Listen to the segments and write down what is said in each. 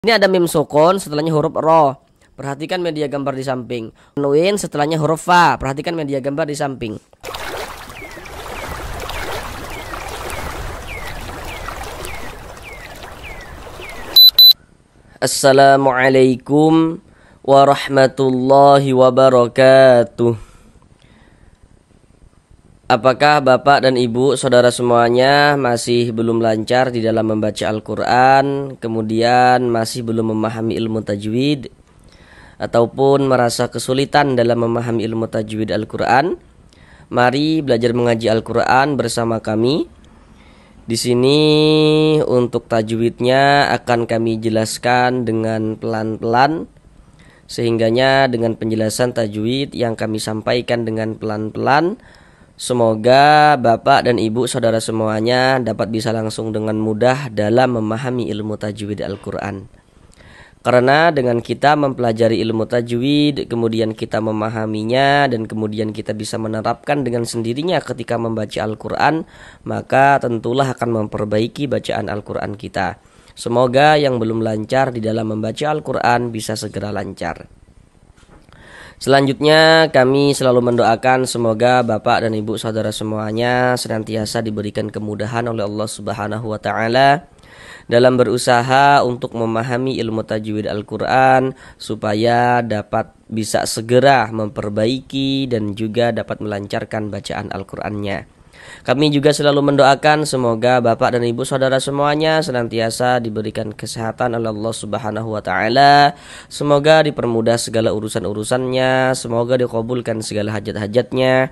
Ini ada mim sukun, setelahnya huruf ro. Perhatikan media gambar di samping. Nuin, setelahnya huruf fa. Perhatikan media gambar di samping. Assalamualaikum warahmatullahi wabarakatuh. Apakah Bapak dan Ibu, saudara semuanya masih belum lancar di dalam membaca Al-Quran, kemudian masih belum memahami ilmu tajwid, ataupun merasa kesulitan dalam memahami ilmu tajwid Al-Quran? Mari belajar mengaji Al-Quran bersama kami. Di sini untuk tajwidnya akan kami jelaskan dengan pelan-pelan, sehingganya dengan penjelasan tajwid yang kami sampaikan dengan pelan-pelan, semoga Bapak dan Ibu saudara semuanya dapat bisa langsung dengan mudah dalam memahami ilmu tajwid Al-Quran. Karena dengan kita mempelajari ilmu tajwid, kemudian kita memahaminya, dan kemudian kita bisa menerapkan dengan sendirinya ketika membaca Al-Quran, maka tentulah akan memperbaiki bacaan Al-Quran kita. Semoga yang belum lancar di dalam membaca Al-Quran bisa segera lancar. Selanjutnya kami selalu mendoakan semoga Bapak dan Ibu saudara semuanya senantiasa diberikan kemudahan oleh Allah Subhanahu wa taala dalam berusaha untuk memahami ilmu tajwid Al-Quran, supaya dapat bisa segera memperbaiki dan juga dapat melancarkan bacaan Al-Qurannya. Kami juga selalu mendoakan semoga Bapak dan Ibu saudara semuanya senantiasa diberikan kesehatan oleh Allah Subhanahu wa taala. Semoga dipermudah segala urusan-urusannya, semoga dikabulkan segala hajat-hajatnya,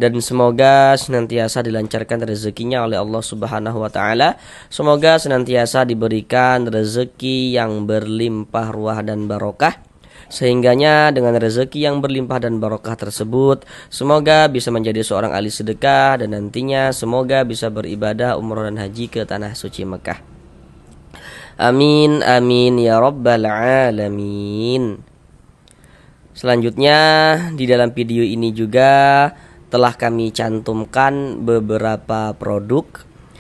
dan semoga senantiasa dilancarkan rezekinya oleh Allah Subhanahu wa taala. Semoga senantiasa diberikan rezeki yang berlimpah ruah dan barokah, sehingganya dengan rezeki yang berlimpah dan barokah tersebut semoga bisa menjadi seorang ahli sedekah, dan nantinya semoga bisa beribadah umrah dan haji ke tanah suci Mekah. Amin amin ya rabbal alamin. Selanjutnya di dalam video ini juga telah kami cantumkan beberapa produk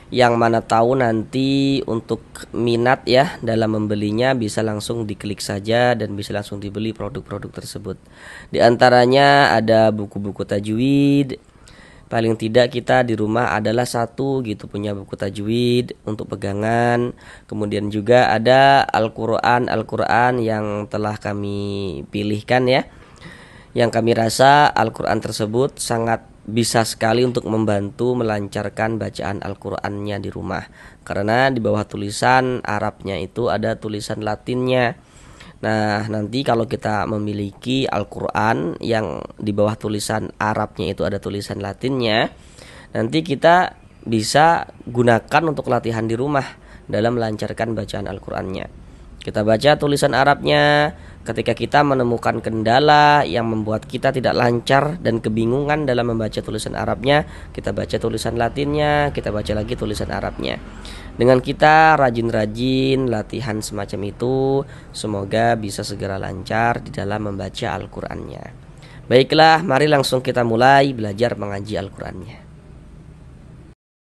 yang mana tahu nanti untuk minat ya dalam membelinya bisa langsung diklik saja dan bisa langsung dibeli produk-produk tersebut. Di antaranya ada buku-buku tajwid. Paling tidak kita di rumah adalah satu gitu punya buku tajwid untuk pegangan. Kemudian juga ada Al-Quran yang telah kami pilihkan ya, yang kami rasa Al-Quran tersebut sangat bisa sekali untuk membantu melancarkan bacaan Al-Qurannya di rumah. Karena di bawah tulisan Arabnya itu ada tulisan Latinnya. Nah, nanti kalau kita memiliki Al-Quran yang di bawah tulisan Arabnya itu ada tulisan Latinnya, nanti kita bisa gunakan untuk latihan di rumah dalam melancarkan bacaan Al-Qurannya. Kita baca tulisan Arabnya. Ketika kita menemukan kendala yang membuat kita tidak lancar dan kebingungan dalam membaca tulisan Arabnya, kita baca tulisan Latinnya, kita baca lagi tulisan Arabnya. Dengan kita rajin-rajin latihan semacam itu, semoga bisa segera lancar di dalam membaca Al-Qurannya. Baiklah, mari langsung kita mulai belajar mengaji Al-Qurannya.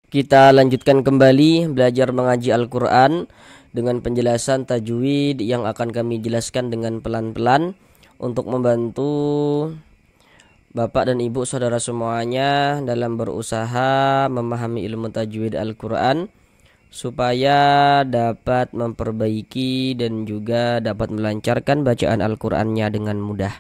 Kita lanjutkan kembali belajar mengaji Al-Quran dengan penjelasan tajwid yang akan kami jelaskan dengan pelan-pelan untuk membantu Bapak dan Ibu saudara semuanya dalam berusaha memahami ilmu tajwid Al-Quran, supaya dapat memperbaiki dan juga dapat melancarkan bacaan Al-Qurannya dengan mudah.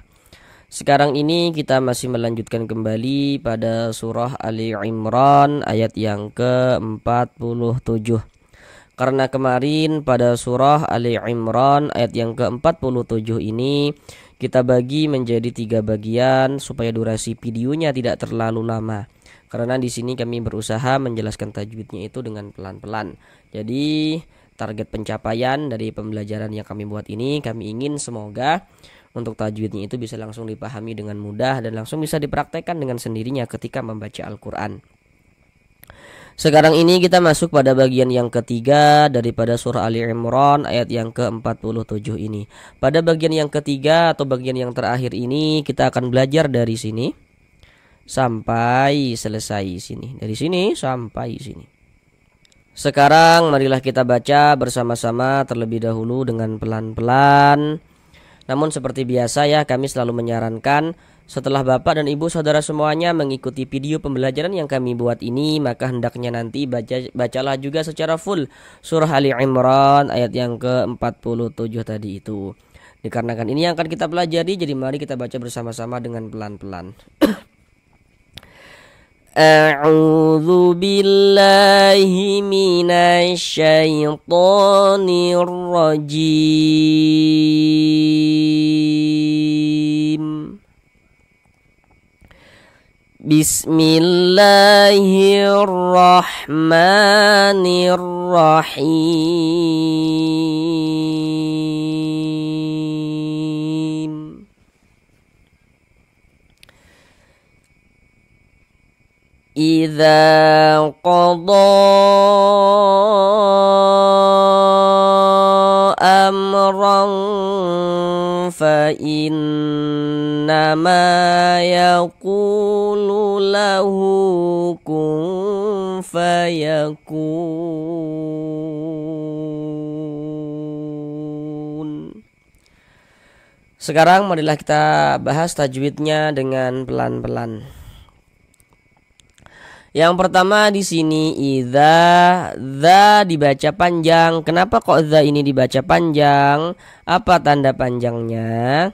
Sekarang ini kita masih melanjutkan kembali pada surah Ali Imran ayat yang ke-47. Karena kemarin pada surah Ali Imran ayat yang ke-47 ini kita bagi menjadi 3 bagian supaya durasi videonya tidak terlalu lama. Karena di sini kami berusaha menjelaskan tajwidnya itu dengan pelan-pelan. Jadi target pencapaian dari pembelajaran yang kami buat ini, kami ingin semoga untuk tajwidnya itu bisa langsung dipahami dengan mudah dan langsung bisa dipraktekkan dengan sendirinya ketika membaca Al-Quran. Sekarang ini kita masuk pada bagian yang ketiga daripada surah Ali Imran ayat yang ke-47 ini. Pada bagian yang ketiga atau bagian yang terakhir ini kita akan belajar dari sini sampai selesai sini. Dari sini sampai sini. Sekarang marilah kita baca bersama-sama terlebih dahulu dengan pelan-pelan. Namun seperti biasa ya, kami selalu menyarankan setelah Bapak dan Ibu saudara semuanya mengikuti video pembelajaran yang kami buat ini, maka hendaknya nanti bacalah juga secara full surah Ali Imran ayat yang ke-47 tadi itu. Dikarenakan ini yang akan kita pelajari, jadi mari kita baca bersama-sama dengan pelan-pelan. A'udzu billahi minasy syaithanir rajim. Bismillahirrahmanirrahim. Idza qada amran fa innama yaqulu lahu kun fayakun. Sekarang marilah kita bahas tajwidnya dengan pelan-pelan. Yang pertama di sini idza, za dibaca panjang. Kenapa kok za ini dibaca panjang? Apa tanda panjangnya?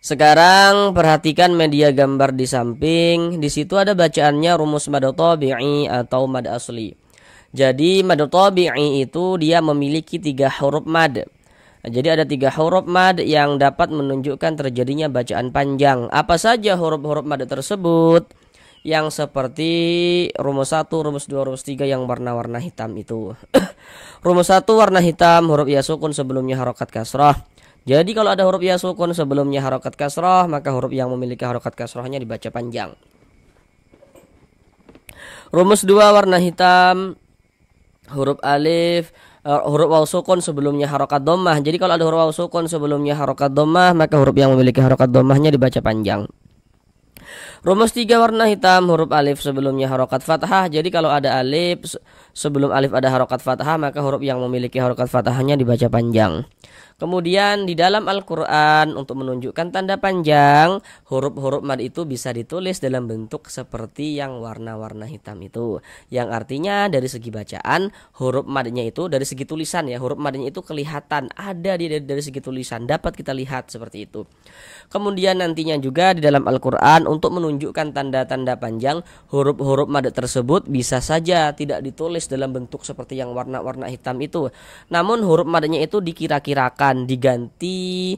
Sekarang perhatikan media gambar di samping. Di situ ada bacaannya rumus mad tabi'i atau mad asli. Jadi mad tabi'i itu dia memiliki 3 huruf mad. Jadi ada 3 huruf mad yang dapat menunjukkan terjadinya bacaan panjang. Apa saja huruf-huruf mad tersebut? Yang seperti rumus 1, rumus 2, rumus 3 yang warna-warna hitam itu. Rumus 1 warna hitam, huruf ya sukun sebelumnya harokat kasrah. Jadi kalau ada huruf ya sukun sebelumnya harokat kasrah, maka huruf yang memiliki harokat kasrahnya dibaca panjang. Rumus 2 warna hitam, huruf alif, huruf waw sukun sebelumnya harokat dhammah. Jadi kalau ada huruf waw sukun sebelumnya harokat dhammah, maka huruf yang memiliki harokat dhammahnya dibaca panjang. Rumus 3 warna hitam, huruf alif sebelumnya harokat fathah. Jadi kalau ada alif sebelum alif ada harokat fathah, maka huruf yang memiliki harokat fathahnya dibaca panjang. Kemudian di dalam Al-Quran untuk menunjukkan tanda panjang, huruf-huruf mad itu bisa ditulis dalam bentuk seperti yang warna-warna hitam itu. Yang artinya dari segi bacaan, huruf madnya itu dari segi tulisan ya, huruf madnya itu kelihatan ada dari segi tulisan, dapat kita lihat seperti itu. Kemudian nantinya juga di dalam Al-Quran untuk menunjukkan tanda-tanda panjang, huruf-huruf mad tersebut bisa saja tidak ditulis dalam bentuk seperti yang warna-warna hitam itu. Namun huruf madnya itu dikira-kirakan diganti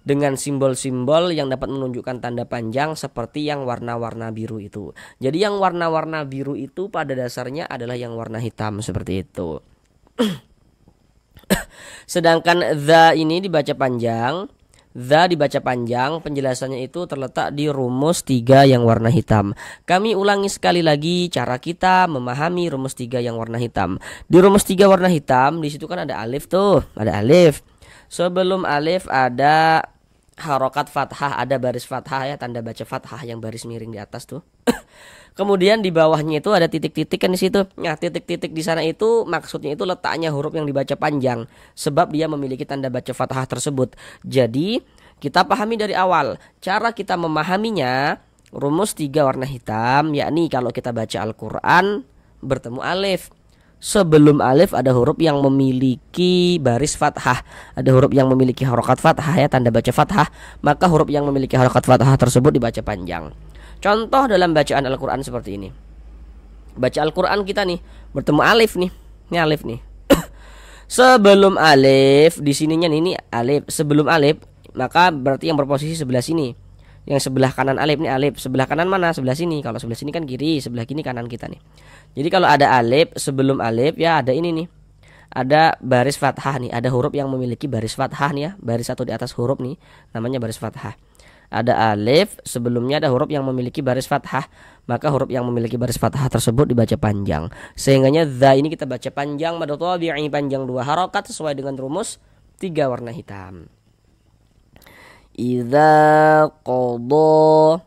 dengan simbol-simbol yang dapat menunjukkan tanda panjang seperti yang warna-warna biru itu. Jadi yang warna-warna biru itu pada dasarnya adalah yang warna hitam seperti itu. Sedangkan za ini dibaca panjang. Za dibaca panjang, penjelasannya itu terletak di rumus 3 yang warna hitam. Kami ulangi sekali lagi cara kita memahami rumus 3 yang warna hitam. Di rumus 3 warna hitam, di situ kan ada alif tuh, ada alif. Sebelum alif ada harokat fathah, ada baris fathah ya, tanda baca fathah yang baris miring di atas tuh. Kemudian di bawahnya itu ada titik-titik kan di situ. Nah, titik-titik di sana itu maksudnya itu letaknya huruf yang dibaca panjang sebab dia memiliki tanda baca fathah tersebut. Jadi, kita pahami dari awal. Cara kita memahaminya rumus 3 warna hitam, yakni kalau kita baca Al-Qur'an bertemu alif. Sebelum alif ada huruf yang memiliki baris fathah, ada huruf yang memiliki harokat fathah ya, tanda baca fathah, maka huruf yang memiliki harokat fathah tersebut dibaca panjang. Contoh dalam bacaan Al-Quran seperti ini. Baca Al-Quran kita nih bertemu alif nih. Ini alif nih. Sebelum alif, di sininya ini alif. Sebelum alif, maka berarti yang berposisi sebelah sini. Yang sebelah kanan alif nih alif. Sebelah kanan mana? Sebelah sini. Kalau sebelah sini kan kiri, sebelah kiri kanan kita nih. Jadi kalau ada alif, sebelum alif ya ada ini nih. Ada baris fathah nih. Ada huruf yang memiliki baris fathah nih ya. Baris satu di atas huruf nih, namanya baris fathah. Ada alif, sebelumnya ada huruf yang memiliki baris fathah, maka huruf yang memiliki baris fathah tersebut dibaca panjang. Sehingganya za ini kita baca panjang, mad tabi'i panjang 2 harokat sesuai dengan rumus 3 warna hitam. Idza qada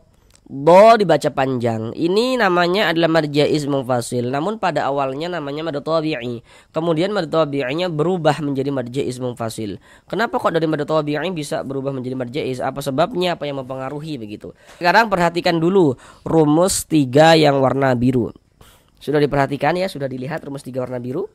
Do dibaca panjang. Ini namanya adalah mad jaiz munfasil. Namun pada awalnya namanya mad tabi'i. Kemudian mad tabi'inya berubah menjadi mad jaiz munfasil. Kenapa kok dari mad tabi'i bisa berubah menjadi mad jaiz? Apa sebabnya? Apa yang mempengaruhi begitu? Sekarang perhatikan dulu rumus 3 yang warna biru. Sudah diperhatikan ya, sudah dilihat rumus 3 warna biru?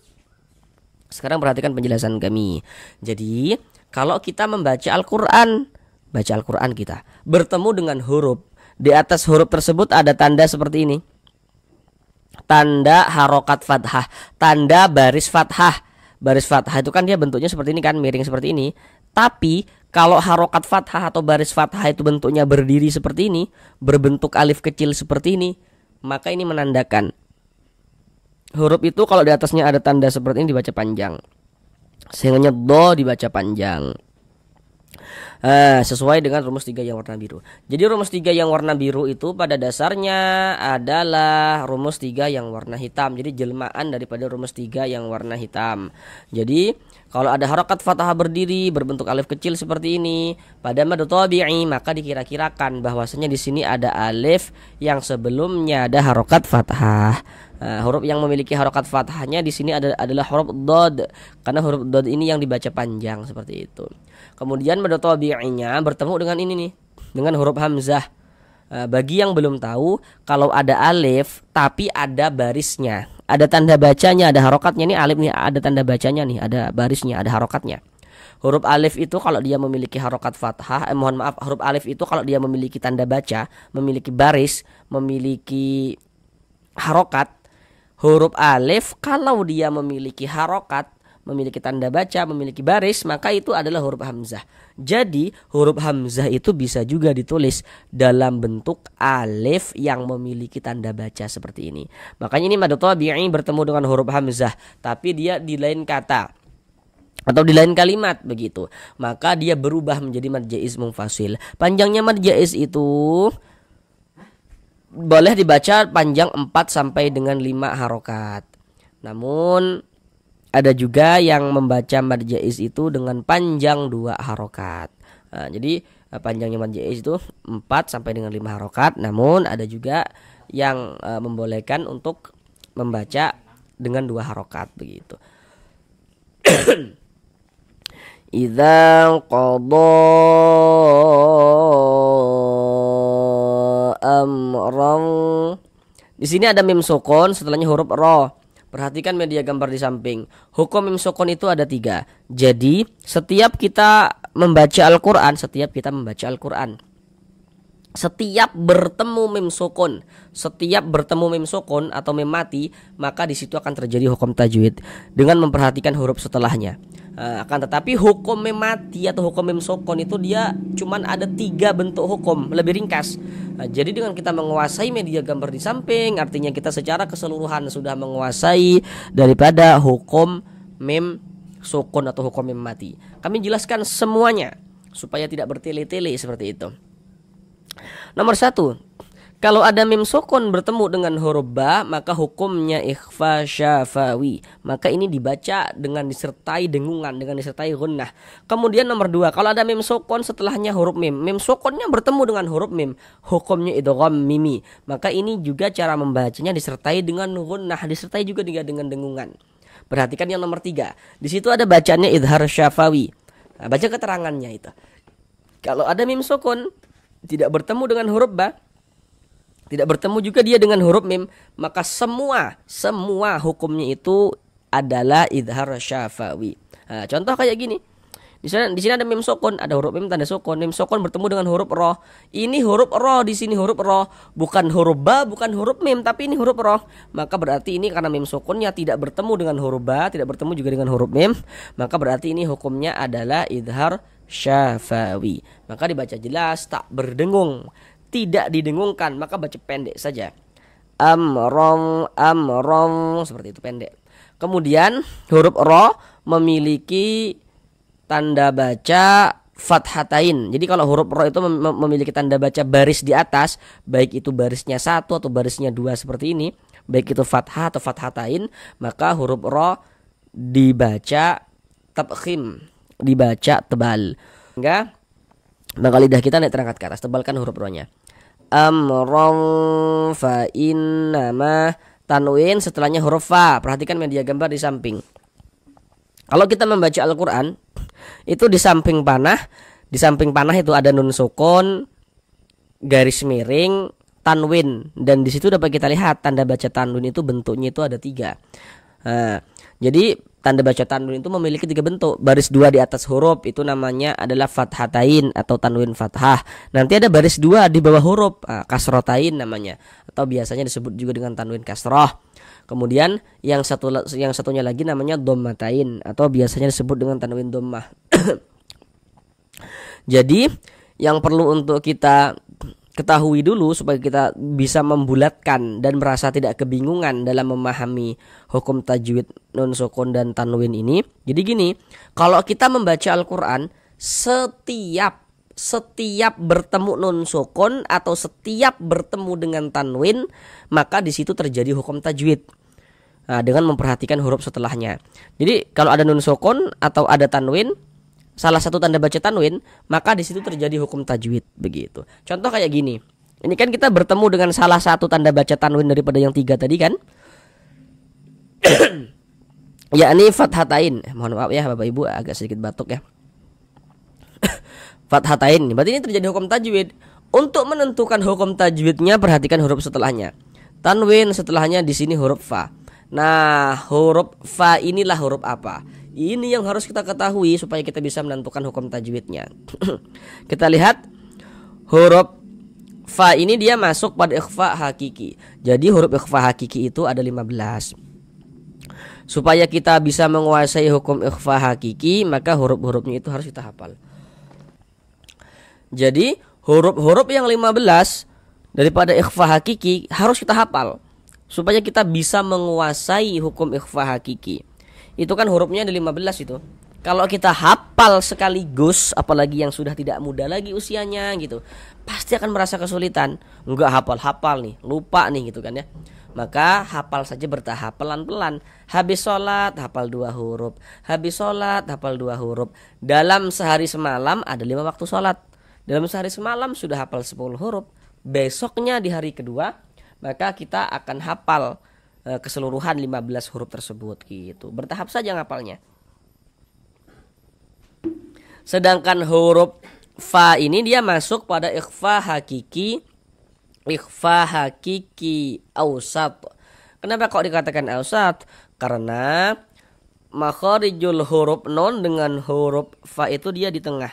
Sekarang perhatikan penjelasan kami. Jadi, kalau kita membaca Al-Qur'an, baca Al-Qur'an kita bertemu dengan huruf, di atas huruf tersebut ada tanda seperti ini. Tanda harokat fathah, tanda baris fathah. Baris fathah itu kan dia bentuknya seperti ini kan, miring seperti ini. Tapi kalau harokat fathah atau baris fathah itu bentuknya berdiri seperti ini, berbentuk alif kecil seperti ini, maka ini menandakan huruf itu kalau di atasnya ada tanda seperti ini dibaca panjang. Sehingga do dibaca panjang. Sesuai dengan rumus 3 yang warna biru. Jadi rumus 3 yang warna biru itu pada dasarnya adalah rumus 3 yang warna hitam. Jadi jelmaan daripada rumus 3 yang warna hitam. Jadi kalau ada harokat fathah berdiri berbentuk alif kecil seperti ini pada mad tabi'i, maka dikira-kirakan bahwasanya di sini ada alif yang sebelumnya ada harokat fathah. Huruf yang memiliki harokat fathahnya di sini adalah huruf dod, karena huruf dod ini yang dibaca panjang seperti itu. Kemudian mad tabi'inya bertemu dengan ini nih, dengan huruf hamzah. Bagi yang belum tahu, kalau ada alif tapi ada barisnya, ada tanda bacanya, ada harokatnya, nih alif nih ada tanda bacanya nih, ada barisnya, ada harokatnya. Huruf alif itu kalau dia memiliki harokat fathah, huruf alif itu kalau dia memiliki tanda baca, memiliki baris, memiliki harokat. Huruf alif kalau dia memiliki harokat, memiliki tanda baca, memiliki baris, maka itu adalah huruf hamzah. Jadi huruf hamzah itu bisa juga ditulis dalam bentuk alif yang memiliki tanda baca seperti ini. Makanya ini mad tabi'i bertemu dengan huruf hamzah, tapi dia di lain kata atau di lain kalimat begitu. Maka dia berubah menjadi mad jaiz munfasil. Panjangnya mad jaiz itu boleh dibaca panjang 4 sampai dengan 5 harokat. Namun ada juga yang membaca mad jaiz itu dengan panjang 2 harokat. Jadi panjangnya mad jaiz itu 4 sampai dengan 5 harokat. Namun ada juga yang membolehkan untuk membaca dengan 2 harokat begitu. Idza qada amran. Di sini ada mim sukun, setelahnya huruf ro. Perhatikan media gambar di samping. Hukum mim sukun itu ada 3. Jadi setiap kita membaca Al-Quran, setiap bertemu mim sukun, atau mim mati, maka di situ akan terjadi hukum tajwid dengan memperhatikan huruf setelahnya. Akan tetapi hukum mim mati atau hukum mim sukun itu dia cuman ada 3 bentuk hukum, lebih ringkas. Jadi dengan kita menguasai media gambar di samping, artinya kita secara keseluruhan sudah menguasai daripada hukum mim sukun atau hukum mim mati. Kami jelaskan semuanya supaya tidak bertele-tele seperti itu. Nomor 1, kalau ada mim sukun bertemu dengan huruf ba, maka hukumnya ikhfa syafawi. Maka ini dibaca dengan disertai dengungan, dengan disertai gunnah. Kemudian nomor 2, kalau ada mim sukun setelahnya huruf mim, mim sukunnya bertemu dengan huruf mim, hukumnya idgham mimi. Maka ini juga cara membacanya disertai dengan gunnah, disertai juga dengan dengungan. Perhatikan yang nomor 3. Di situ ada bacaannya idhar syafawi. Baca keterangannya itu. Kalau ada mim sukun tidak bertemu dengan huruf ba, tidak bertemu juga dia dengan huruf mim, maka semua hukumnya itu adalah idhar syafawi. Contoh kayak gini. Di sini ada mim sukun, ada huruf mim tanda sukun. Mim sukun bertemu dengan huruf roh. Ini huruf roh, di sini huruf roh, bukan huruf ba, bukan huruf mim, tapi ini huruf roh. Maka berarti ini karena mim sukunnya tidak bertemu dengan huruf ba, tidak bertemu juga dengan huruf mim, maka berarti ini hukumnya adalah idhar syafawi. Maka dibaca jelas, tak berdengung, tidak didengungkan, maka baca pendek saja. Amrong seperti itu, pendek. Kemudian huruf ro memiliki tanda baca fathatain. Jadi kalau huruf ro itu memiliki tanda baca baris di atas, baik itu barisnya 1 atau barisnya 2 seperti ini, baik itu fathah atau fathatain, maka huruf ro dibaca tabkhim, dibaca tebal. Enggak, maka lidah kita naik terangkat ke atas, tebalkan huruf ro-nya. amron fa innama, tanwin setelahnya huruf fa. Perhatikan media gambar di samping. Kalau kita membaca Al-Qur'an itu di samping panah itu ada nun sukun, garis miring, tanwin, dan di situ dapat kita lihat tanda baca tanwin itu bentuknya itu ada 3. Nah, jadi tanda baca tanwin itu memiliki 3 bentuk. Baris 2 di atas huruf itu namanya adalah fathatain atau tanwin fathah. Nanti ada baris 2 di bawah huruf, kasrotain namanya, atau biasanya disebut juga dengan tanwin kasroh. Kemudian yang satunya lagi namanya dhammatain atau biasanya disebut dengan tanwin dhammah. Jadi yang perlu untuk kita ketahui dulu supaya kita bisa membulatkan dan merasa tidak kebingungan dalam memahami hukum tajwid nun sukun dan tanwin ini. Jadi gini, kalau kita membaca Al-Qur'an setiap bertemu nun sukun atau setiap bertemu dengan tanwin, maka di situ terjadi hukum tajwid. Nah, dengan memperhatikan huruf setelahnya. Jadi kalau ada nun sukun atau ada tanwin, salah satu tanda baca tanwin, maka di situ terjadi hukum tajwid begitu. Contoh kayak gini. Ini kan kita bertemu dengan salah satu tanda baca tanwin daripada yang 3 tadi kan? Yakni fathatain. Mohon maaf ya Bapak Ibu, agak sedikit batuk ya. Fathatain. Berarti ini terjadi hukum tajwid. Untuk menentukan hukum tajwidnya, perhatikan huruf setelahnya. Tanwin setelahnya di sini huruf fa. Nah, huruf fa inilah huruf apa? Ini yang harus kita ketahui supaya kita bisa menentukan hukum tajwidnya. Kita lihat huruf fa ini dia masuk pada ikhfa hakiki. Jadi huruf ikhfa hakiki itu ada 15. Supaya kita bisa menguasai hukum ikhfa hakiki, maka huruf-hurufnya itu harus kita hafal. Jadi huruf-huruf yang 15 daripada ikhfa hakiki harus kita hafal supaya kita bisa menguasai hukum ikhfa hakiki. Itu kan hurufnya ada 15 itu. Kalau kita hafal sekaligus, apalagi yang sudah tidak muda lagi usianya gitu, pasti akan merasa kesulitan. Enggak hafal-hafal nih, lupa nih gitu kan ya. Maka hafal saja bertahap, pelan-pelan. Habis sholat hafal 2 huruf, habis sholat hafal 2 huruf. Dalam sehari semalam ada 5 waktu sholat. Dalam sehari semalam sudah hafal 10 huruf. Besoknya di hari kedua, maka kita akan hafal keseluruhan 15 huruf tersebut gitu. Bertahap saja ngapalnya. Sedangkan huruf fa ini dia masuk pada ikhfa hakiki ausat. Kenapa kok dikatakan ausat? Karena makharijul huruf nun dengan huruf fa itu dia di tengah.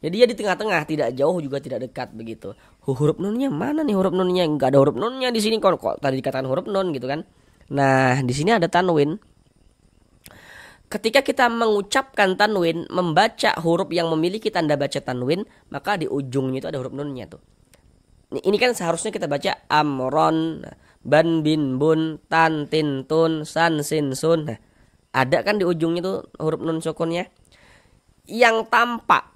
Jadi dia di tengah-tengah, tidak jauh juga tidak dekat begitu. Huruf nunnya mana nih huruf nunnya? Enggak ada huruf nunnya di sini kok tadi dikatakan huruf nun gitu kan. Nah, di sini ada tanwin. Ketika kita mengucapkan tanwin, membaca huruf yang memiliki tanda baca tanwin, maka di ujungnya itu ada huruf nunnya tuh. Ini kan seharusnya kita baca amron, ban bin bun, tan tin tun, san sin sun. Nah, ada kan di ujungnya tuh huruf nun sukunnya. Yang tampak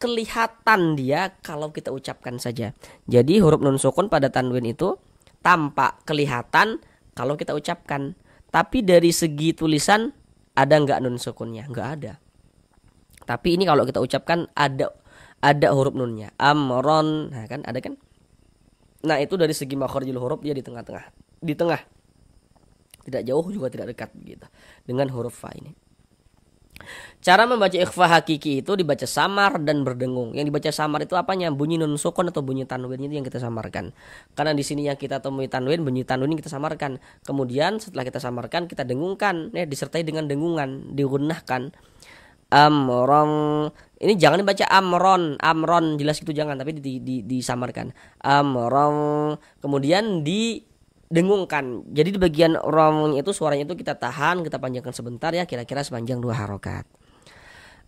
kelihatan dia kalau kita ucapkan saja. Jadi huruf nun sukun pada tanwin itu tampak kelihatan kalau kita ucapkan. Tapi dari segi tulisan ada nggak nun sukunnya? Nggak ada. Tapi ini kalau kita ucapkan ada huruf nunnya. Amron, nah kan ada kan? Nah itu dari segi makharijul huruf dia di tengah-tengah. Di tengah. Tidak jauh juga tidak dekat begitu dengan huruf fa ini. Cara membaca ikhfa hakiki itu dibaca samar dan berdengung. Yang dibaca samar itu apanya? Bunyi nun sukun atau bunyi tanwin itu yang kita samarkan. Karena di sini yang kita temui tanwin, bunyi tanwin kita samarkan. Kemudian setelah kita samarkan kita dengungkan, disertai dengan dengungan, digunahkan. Amron. Ini jangan dibaca amron jelas itu jangan, tapi disamarkan. Amron. Kemudian dengungkan. Jadi di bagian romnya itu suaranya itu kita tahan, kita panjangkan sebentar ya, kira-kira sepanjang 2 harokat.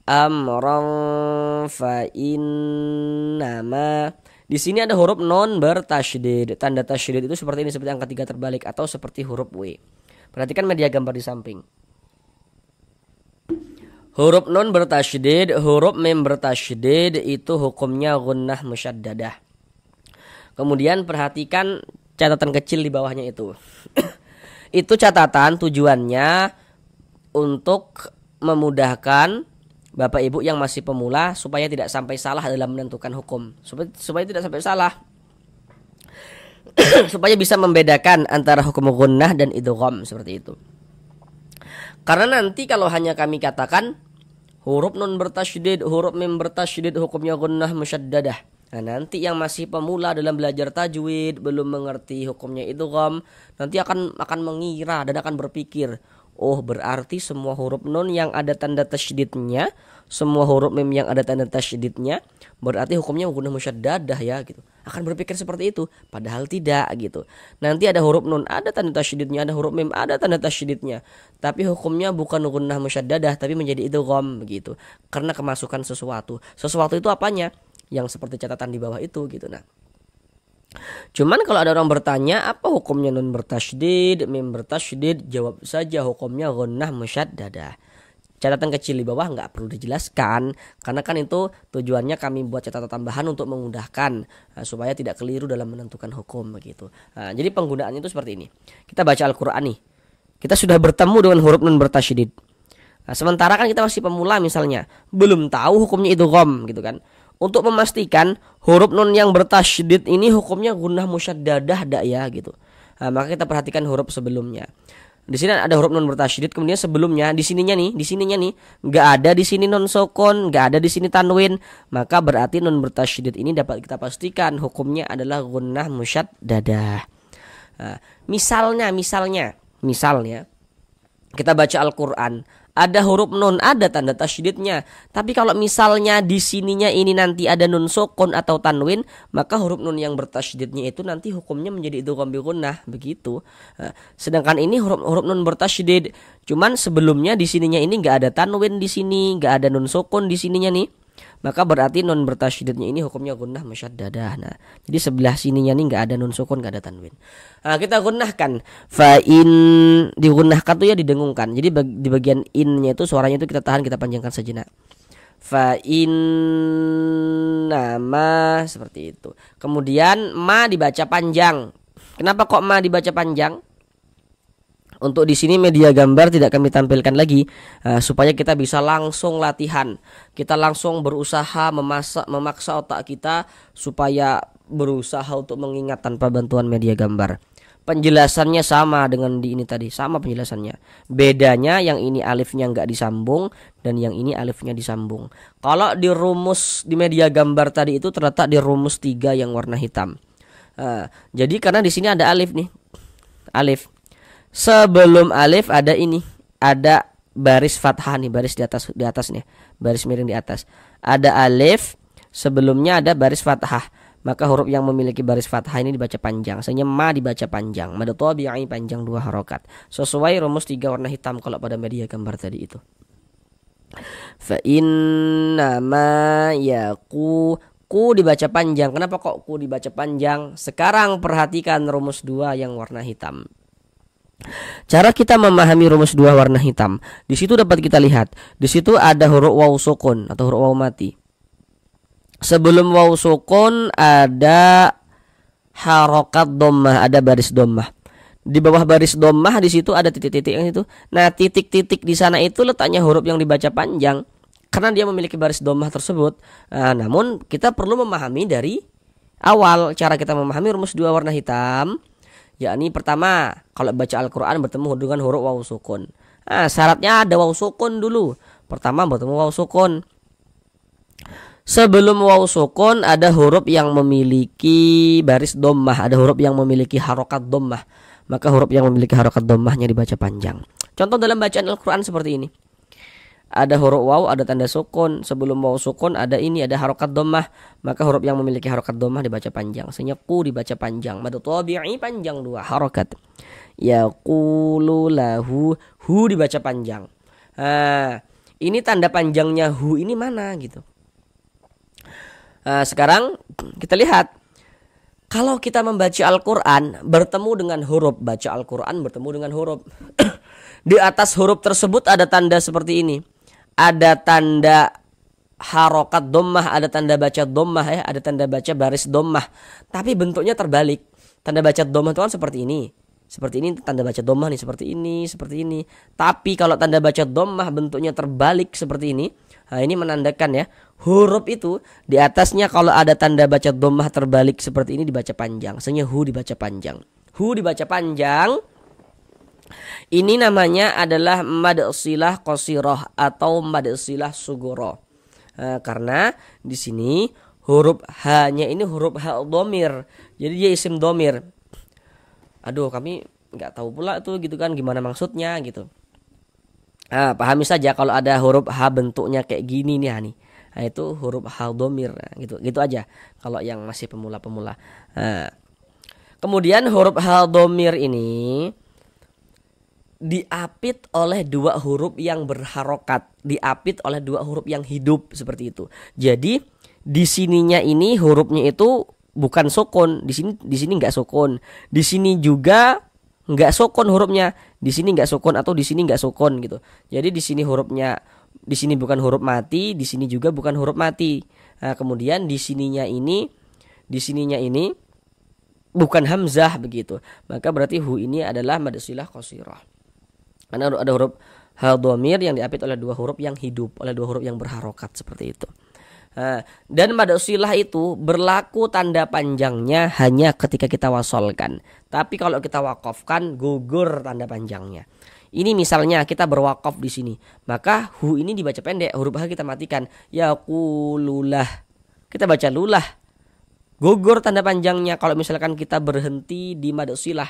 Amron fa innama. Di sini ada huruf non bertasydid. Tanda tasydid itu seperti ini, seperti angka 3 terbalik atau seperti huruf W. Perhatikan media gambar di samping. Huruf non bertasydid, huruf mim bertasydid itu hukumnya gunnah musyaddadah. Kemudian perhatikan catatan kecil di bawahnya itu. Itu catatan tujuannya untuk memudahkan Bapak Ibu yang masih pemula supaya tidak sampai salah dalam menentukan hukum. Supaya tidak sampai salah. supaya bisa membedakan antara hukum gunnah dan idgham seperti itu. Karena nanti kalau hanya kami katakan huruf nun bertasydid, huruf mim bertasydid hukumnya gunnah musyaddadah. Nah, nanti yang masih pemula dalam belajar tajwid, belum mengerti hukumnya idgham, nanti akan mengira dan akan berpikir, oh berarti semua huruf nun yang ada tanda tasydidnya, semua huruf mim yang ada tanda tasydidnya, berarti hukumnya gunnah musyaddadah ya gitu. Akan berpikir seperti itu, padahal tidak gitu. Nanti ada huruf nun ada tanda tasydidnya, ada huruf mim ada tanda tasydidnya, tapi hukumnya bukan gunnah musyaddadah tapi menjadi idgham begitu. Karena kemasukan sesuatu. Sesuatu itu apanya? Yang seperti catatan di bawah itu gitu. Nah, cuman kalau ada orang bertanya apa hukumnya nun bertasydid, mim bertasydid, jawab saja hukumnya gunnah musyaddadah. Catatan kecil di bawah nggak perlu dijelaskan karena kan itu tujuannya kami buat catatan tambahan untuk memudahkan supaya tidak keliru dalam menentukan hukum begitu. Nah, jadi penggunaannya itu seperti ini. Kita baca Al-Qur'an nih. Kita sudah bertemu dengan huruf nun bertasydid. Nah, sementara kan kita masih pemula misalnya, belum tahu hukumnya idgham gitu kan. Untuk memastikan huruf nun yang bertasydid ini hukumnya gunnah musyaddadah dak ya gitu. Nah, maka kita perhatikan huruf sebelumnya. Di sini ada huruf nun bertasydid, kemudian sebelumnya di sininya nih nggak ada di sini nun sukun, nggak ada di sini tanwin, maka berarti nun bertasydid ini dapat kita pastikan hukumnya adalah gunnah musyaddadah. Nah, misalnya kita baca Al-Qur'an, ada huruf nun, ada tanda tasydidnya. Tapi kalau misalnya di sininya ini nanti ada nun sukun atau tanwin, maka huruf nun yang bertasydidnya itu nanti hukumnya menjadi idgham bi gunnah begitu. Nah, sedangkan ini huruf nun bertasydid, cuman sebelumnya di sininya ini nggak ada tanwin di sini, nggak ada nun sukun di sininya nih. Maka berarti nun bertasydidnya ini hukumnya gunnah musyaddadah. Nah, jadi sebelah sininya nih nggak ada nun sukun, nggak ada tanwin. Nah, kita gunnahkan. Fa in, digunnahkan tuh ya didengungkan. Jadi di bagian innya itu suaranya itu kita tahan, kita panjangkan sejenak. Fa in nama seperti itu. Kemudian ma dibaca panjang. Kenapa kok ma dibaca panjang? Untuk di sini media gambar tidak kami tampilkan lagi supaya kita bisa langsung latihan. Kita langsung berusaha memaksa otak kita supaya berusaha untuk mengingat tanpa bantuan media gambar. Penjelasannya sama dengan di ini tadi, sama penjelasannya. Bedanya yang ini alifnya nggak disambung dan yang ini alifnya disambung. Kalau di rumus di media gambar tadi itu terletak di rumus 3 yang warna hitam. Jadi karena di sini ada alif nih, alif. Sebelum alif ada ini, ada baris fathah nih, baris di atas nih, baris miring di atas. Ada alif, sebelumnya ada baris fathah. Maka huruf yang memiliki baris fathah ini dibaca panjang. Misalnya ma dibaca panjang, mad tabi'i panjang 2 harokat. Sesuai rumus 3 warna hitam kalau pada media gambar tadi itu. Fa inna ma yaku, ku dibaca panjang. Kenapa kok ku dibaca panjang? Sekarang perhatikan rumus 2 yang warna hitam. Cara kita memahami rumus 2 warna hitam, di situ dapat kita lihat, di situ ada huruf waw sukun atau huruf waw mati. Sebelum waw sukun ada harokat dhammah, ada baris dhammah. Di bawah baris dhammah di situ ada titik-titik yang itu. Nah, titik-titik di sana itu letaknya huruf yang dibaca panjang karena dia memiliki baris dhammah tersebut. Namun kita perlu memahami dari awal. Cara kita memahami rumus 2 warna hitam, yakni pertama, kalau baca Al-Quran bertemu dengan huruf waw sukun. Syaratnya ada waw sukun dulu. Pertama bertemu waw sukun. Sebelum waw sukun ada huruf yang memiliki baris dhammah, ada huruf yang memiliki harokat dhammah. Maka huruf yang memiliki harokat dhammahnya dibaca panjang. Contoh dalam bacaan Al-Quran seperti ini. Ada huruf waw, ada tanda sukun. Sebelum waw sukun ada ini, ada harokat dhammah. Maka huruf yang memiliki harokat dhammah dibaca panjang. Misalnya ku dibaca panjang, mad tabi'i panjang 2 harokat. Yaqulu lahu, hu dibaca panjang. Ini tanda panjangnya hu ini mana gitu. Sekarang kita lihat, kalau kita membaca Al-Quran bertemu dengan huruf, baca Al-Quran bertemu dengan huruf. Di atas huruf tersebut ada tanda seperti ini. Ada tanda harokat dhammah, ada tanda baca dhammah ya, ada tanda baca baris dhammah. Tapi bentuknya terbalik. Tanda baca dhammah itu kan seperti ini. Seperti ini tanda baca dhammah nih, seperti ini, seperti ini. Tapi kalau tanda baca dhammah bentuknya terbalik seperti ini, Nah, ini menandakan ya, huruf itu di atasnya kalau ada tanda baca dhammah terbalik seperti ini dibaca panjang. Misalnya hu dibaca panjang. Hu dibaca panjang. Ini namanya adalah mad silah qasirah atau mad silah sugura. Karena di sini huruf h-nya ini huruf h dhamir. Jadi dia isim dhamir. Aduh, kami nggak tahu pula tuh gitu kan gimana maksudnya gitu. Pahami saja kalau ada huruf H bentuknya kayak gini nih nih. Nah, itu huruf H dhamir gitu. Gitu aja kalau yang masih pemula-pemula. Kemudian huruf H dhamir ini diapit oleh dua huruf yang berharokat, diapit oleh dua huruf yang hidup seperti itu. Jadi di sininya ini hurufnya itu bukan sukun, di sini nggak sukun. Di sini juga nggak sukun hurufnya, di sini nggak sukun atau di sini nggak sukun gitu. Jadi di sini hurufnya, di sini bukan huruf mati, di sini juga bukan huruf mati. Nah, kemudian di sininya ini bukan hamzah begitu. Maka berarti hu ini adalah mad silah qasirah. Karena ada huruf ha dhamir yang diapit oleh dua huruf yang hidup, oleh dua huruf yang berharokat seperti itu. Dan mad silah itu berlaku tanda panjangnya hanya ketika kita wasolkan. Tapi kalau kita wakofkan gugur tanda panjangnya. Ini misalnya kita berwakaf di sini, maka hu ini dibaca pendek, huruf h kita matikan. Yaqululah. Kita baca lulah. Gugur tanda panjangnya kalau misalkan kita berhenti di mad silah.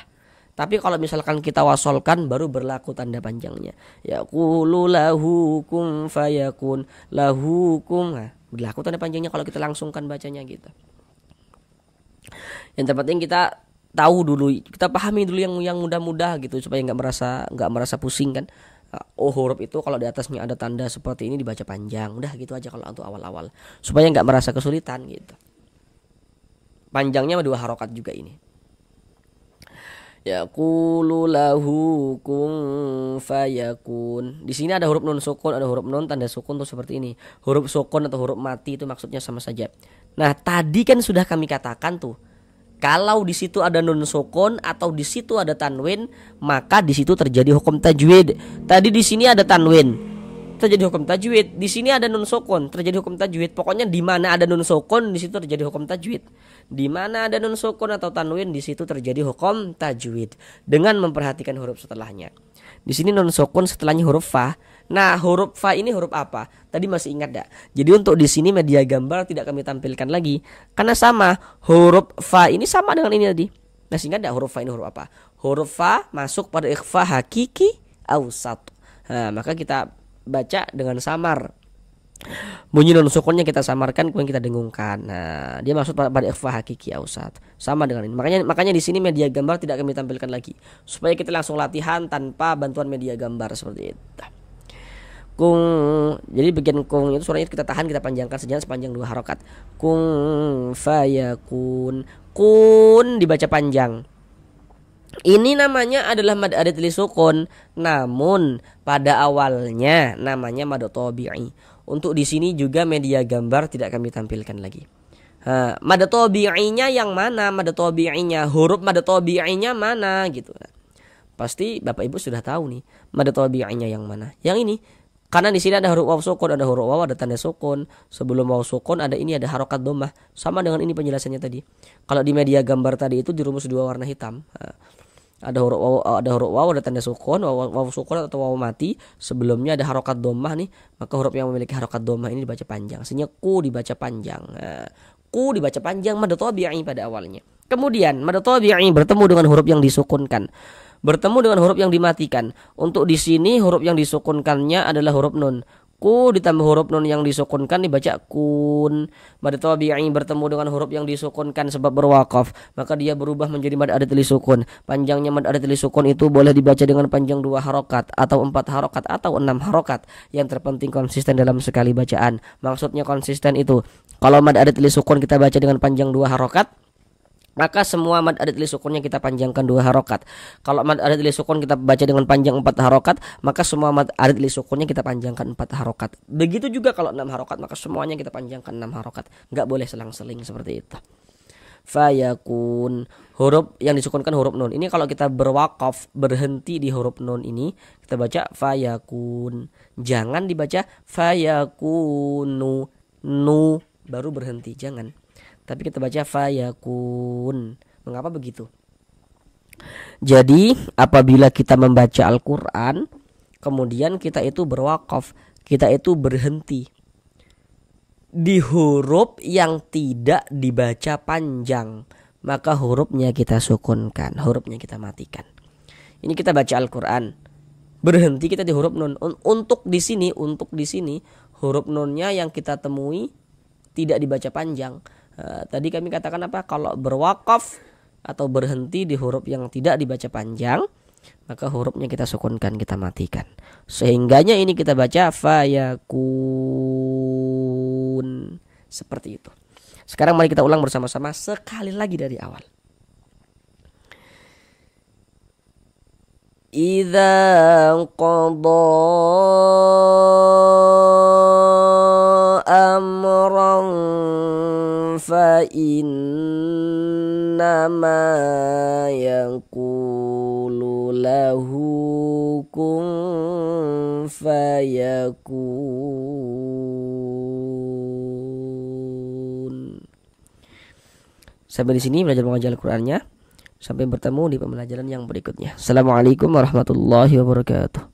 Tapi kalau misalkan kita wasolkan baru berlaku tanda panjangnya. Yaqulu lahu kun fayakun, lahu kun. Berlaku tanda panjangnya kalau kita langsungkan bacanya gitu. Yang terpenting kita tahu dulu, kita pahami dulu yang mudah-mudah gitu supaya nggak merasa pusing kan. Oh, huruf itu kalau di atasnya ada tanda seperti ini dibaca panjang. Udah gitu aja kalau untuk awal-awal supaya nggak merasa kesulitan gitu. Panjangnya dua harokat juga ini. Yaqulu lahu kun fayakun. Di sini ada huruf nun sukun, ada huruf nun tanda sukun tuh seperti ini. Huruf sukun atau huruf mati itu maksudnya sama saja. Nah, tadi kan sudah kami katakan tuh, kalau di situ ada nun sukun atau di situ ada tanwin, maka di situ terjadi hukum tajwid. Tadi di sini ada tanwin, terjadi hukum tajwid. Di sini ada nun sukun, terjadi hukum tajwid. Pokoknya di mana ada nun sukun di situ terjadi hukum tajwid. Di mana ada nun sukun atau tanwin di situ terjadi hukum tajwid dengan memperhatikan huruf setelahnya. Di sini nun sukun setelahnya huruf fa. Nah, huruf fa ini huruf apa? Tadi masih ingat enggak? Jadi untuk di sini media gambar tidak kami tampilkan lagi karena sama huruf fa ini sama dengan ini tadi. Masih ingat enggak huruf fa ini huruf apa? Huruf fa masuk pada ikhfa hakiki awsat. Nah, maka kita baca dengan samar. Bunyi nun sukunnya kita samarkan, kemudian kita dengungkan. Nah, dia masuk pada ikhfa hakiki awsat. Sama dengan ini. Makanya di sini media gambar tidak kami tampilkan lagi supaya kita langsung latihan tanpa bantuan media gambar seperti itu. Kung, jadi bagian kung itu suaranya kita tahan, kita panjangkan sepanjang dua harokat. Kung fayakun. Kun dibaca panjang. Ini namanya adalah mad arid li sukun, namun pada awalnya namanya mad tabi'i. Untuk di sini juga media gambar tidak kami tampilkan lagi. Mad tabi'inya yang mana? Mad tabi'inya, huruf mad tabi'inya mana gitu. Pasti Bapak Ibu sudah tahu nih, mad tabi'inya yang mana? Yang ini. Karena di sini ada huruf waw sukun, ada huruf waw, ada tanda sukun. Sebelum waw sukun ada ini, ada harokat dhammah. Sama dengan ini penjelasannya tadi. Kalau di media gambar tadi itu dirumus dua warna hitam. Ada huruf waw, ada tanda sukun, waw sukun atau waw mati. Sebelumnya ada harokat dhammah nih, maka huruf yang memiliki harokat dhammah ini dibaca panjang. Artinya ku dibaca panjang. Ku dibaca panjang mad tabi'i pada awalnya. Kemudian mad tabi'i bertemu dengan huruf yang disukunkan, bertemu dengan huruf yang dimatikan. Untuk di sini huruf yang disukunkannya adalah huruf nun. Ku ditambah huruf nun yang disukunkan dibaca kun. Mad tabi'i bertemu dengan huruf yang disukunkan sebab berwaqaf, maka dia berubah menjadi mad arid li sukun. Panjangnya mad arid li sukun itu boleh dibaca dengan panjang 2 harokat atau 4 harokat atau 6 harokat. Yang terpenting konsisten dalam sekali bacaan. Maksudnya konsisten itu, kalau mad arid li sukun kita baca dengan panjang 2 harokat, maka semua mad arid li sukunnya kita panjangkan 2 harokat. Kalau mad arid li sukun kita baca dengan panjang 4 harokat, maka semua mad arid li sukunnya kita panjangkan 4 harokat. Begitu juga kalau 6 harokat, maka semuanya kita panjangkan 6 harokat. Nggak boleh selang-seling seperti itu. fayakun. Huruf yang disukunkan huruf nun. Ini kalau kita berwakaf, berhenti di huruf nun ini, kita baca fayakun. Jangan dibaca fayakunu, nu baru berhenti, jangan. Tapi kita baca fayakun. Mengapa begitu? Jadi apabila kita membaca Al-Quran, kemudian kita itu berwakaf, kita itu berhenti di huruf yang tidak dibaca panjang, maka hurufnya kita sukunkan, hurufnya kita matikan. Ini kita baca Al-Quran, berhenti kita di huruf nun. Untuk di sini huruf nunnya yang kita temui tidak dibaca panjang. Tadi kami katakan apa? Kalau berwakaf atau berhenti di huruf yang tidak dibaca panjang, maka hurufnya kita sukunkan, kita matikan. Sehingganya ini kita baca fayakun. Seperti itu. Sekarang mari kita ulang bersama-sama sekali lagi dari awal. Idza qada amran fa innama yaqulu lahu kun fayakun. Sampai di sini belajar mengajar Al-Qur'annya. Sampai bertemu di pembelajaran yang berikutnya. Assalamualaikum warahmatullahi wabarakatuh.